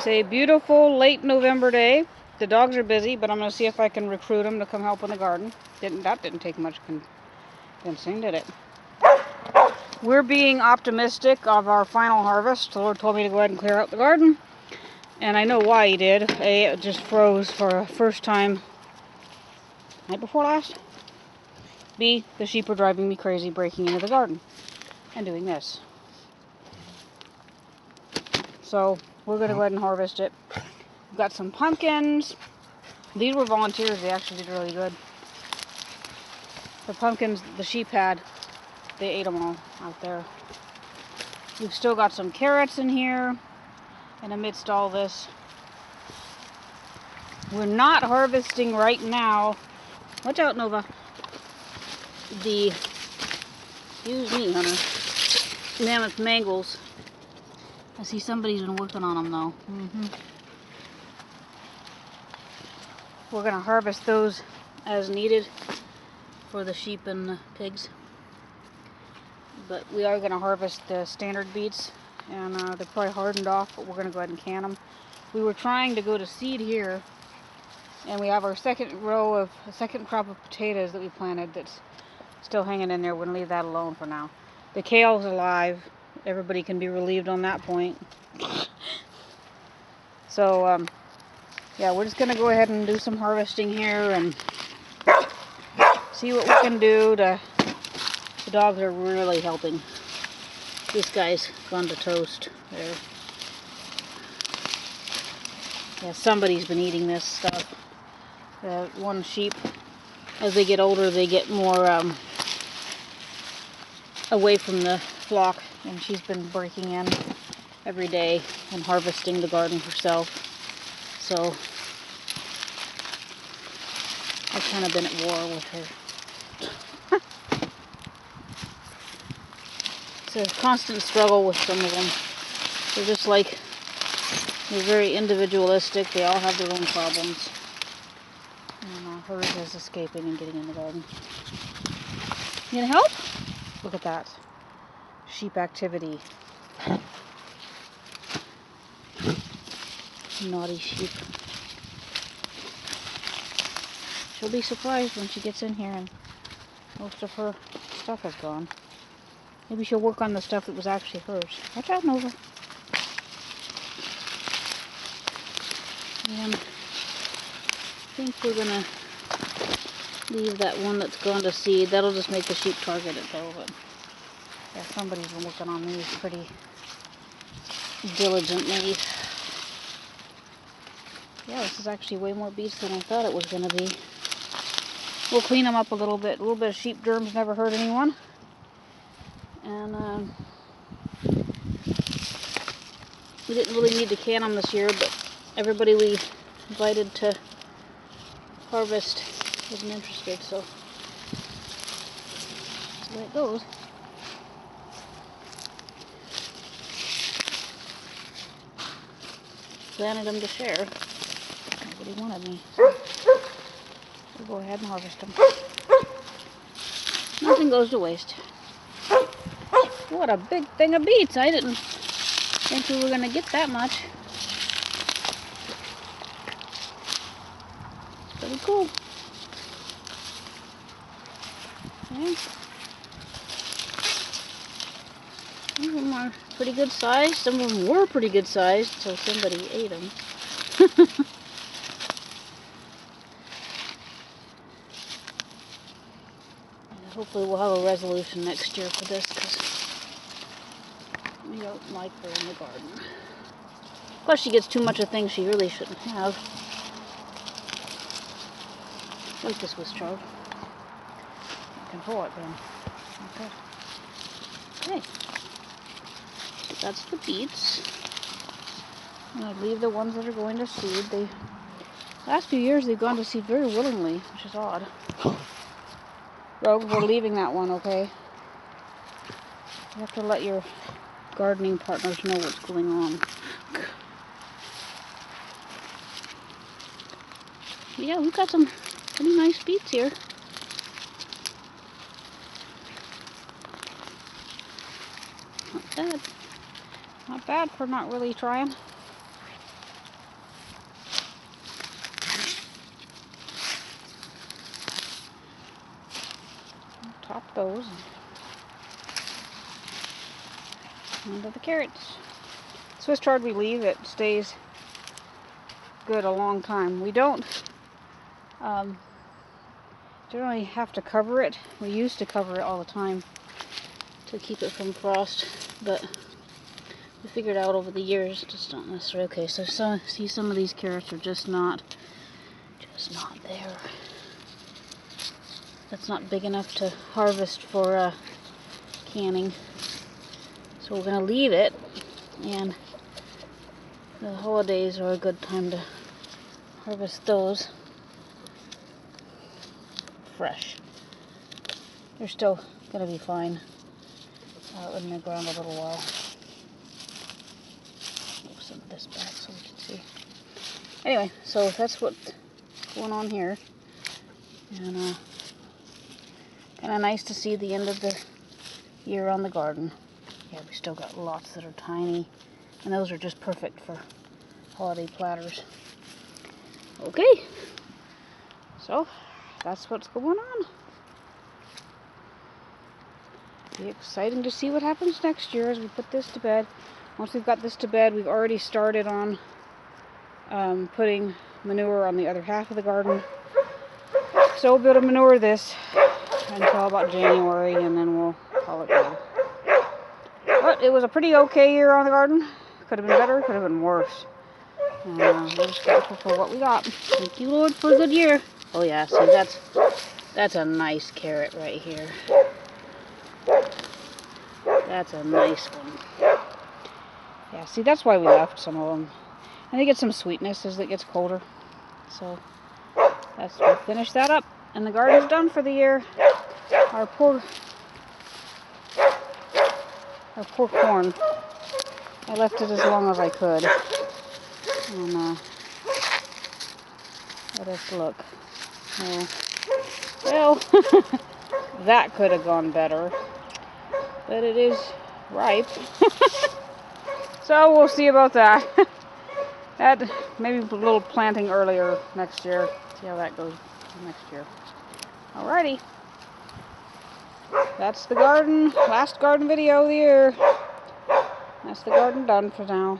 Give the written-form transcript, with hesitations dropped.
It's a beautiful late November day. The dogs are busy, but I'm going to see if I can recruit them to come help in the garden. That didn't take much convincing, did it? We're being optimistic of our final harvest. The Lord told me to go ahead and clear out the garden. And I know why he did. A, it just froze for a first time night before last. B, the sheep are driving me crazy breaking into the garden and doing this. So we're going to go ahead and harvest it. We've got some pumpkins. These were volunteers. They actually did really good. The pumpkins the sheep had, they ate them all out there. We've still got some carrots in here. And amidst all this, we're not harvesting right now. Watch out, Nova. Excuse me, Hunter. Mammoth mangles. I see somebody's been working on them though. We're going to harvest those as needed for the sheep and the pigs. But we are going to harvest the standard beets, and they're probably hardened off, but we're going to go ahead and can them. We were trying to go to seed here, and we have our second crop of potatoes that we planted that's still hanging in there. We're going to leave that alone for now. The kale's alive. Everybody can be relieved on that point. So, yeah, we're just going to go ahead and do some harvesting here and see what we can do to... The dogs are really helping. This guy's gone to toast there. Yeah, somebody's been eating this stuff. One sheep, as they get older, they get more away from the flock, and she's been breaking in every day and harvesting the garden herself. So I've kind of been at war with her. It's a constant struggle with some of them. They're just like, they're very individualistic. They all have their own problems. And hers is escaping and getting in the garden. You gonna help? Look at that. Sheep activity. Naughty sheep. She'll be surprised when she gets in here and most of her stuff is gone. Maybe she'll work on the stuff that was actually hers. Watch out, Nova. And I think we're gonna leave that one that's gone to seed. That'll just make the sheep target it though. But yeah, somebody's been working on these pretty diligently. Yeah, this is actually way more beets than I thought it was gonna be. We'll clean them up a little bit. A little bit of sheep germs never hurt anyone. And we didn't really need to can them this year, but everybody we invited to harvest wasn't interested, so that's the way it goes. Planted them to share. Nobody wanted me, so we'll go ahead and harvest them. Nothing goes to waste. What a big thing of beets. I didn't think we were going to get that much. It's pretty cool. Okay. Some of them are pretty good sized. Some of them were pretty good sized until somebody ate them. Hopefully we'll have a resolution next year for this, because we don't like her in the garden. Plus she gets too much of things she really shouldn't have. Like this was Charles. I can pull it then. Okay. So that's the beets. I'm going to leave the ones that are going to seed. The last few years they've gone to seed very willingly, which is odd. Rogue, we're leaving that one, okay? You have to let your gardening partners know what's going on. Yeah, we've got some pretty nice beets here. Not bad. Not bad for not really trying. those onto the carrots. Swiss chard we leave, it stays good a long time. We don't generally have to cover it. We used to cover it all the time to keep it from frost, but we figured out over the years it's not necessarily okay. So see, some of these carrots are just not there. That's not big enough to harvest for canning. So we're gonna leave it, and the holidays are a good time to harvest those fresh. They're still gonna be fine out in the ground a little while. Move some of this back so we can see. Anyway, so that's what's going on here, and kind of nice to see the end of the year on the garden. Yeah, we still got lots that are tiny, and those are just perfect for holiday platters. Okay, so that's what's going on. Be exciting to see what happens next year as we put this to bed. Once we've got this to bed, we've already started on putting manure on the other half of the garden. So we'll be able to manure this until about January, and then we'll call it good. But it was a pretty okay year on the garden. Could have been better, could have been worse. We're just grateful for what we got. Thank you, Lord, for a good year. Oh yeah, see, that's a nice carrot right here. That's a nice one. Yeah, see, that's why we left some of them. And they get some sweetness as it gets colder. So we'll finish that up, and the garden's done for the year. Our poor corn. I left it as long as I could. And let us look. Oh, well, that could have gone better, but it is ripe. So we'll see about that. That maybe a little planting earlier next year. See how that goes next year. Alrighty. That's the garden. Last garden video of the year. That's the garden done for now.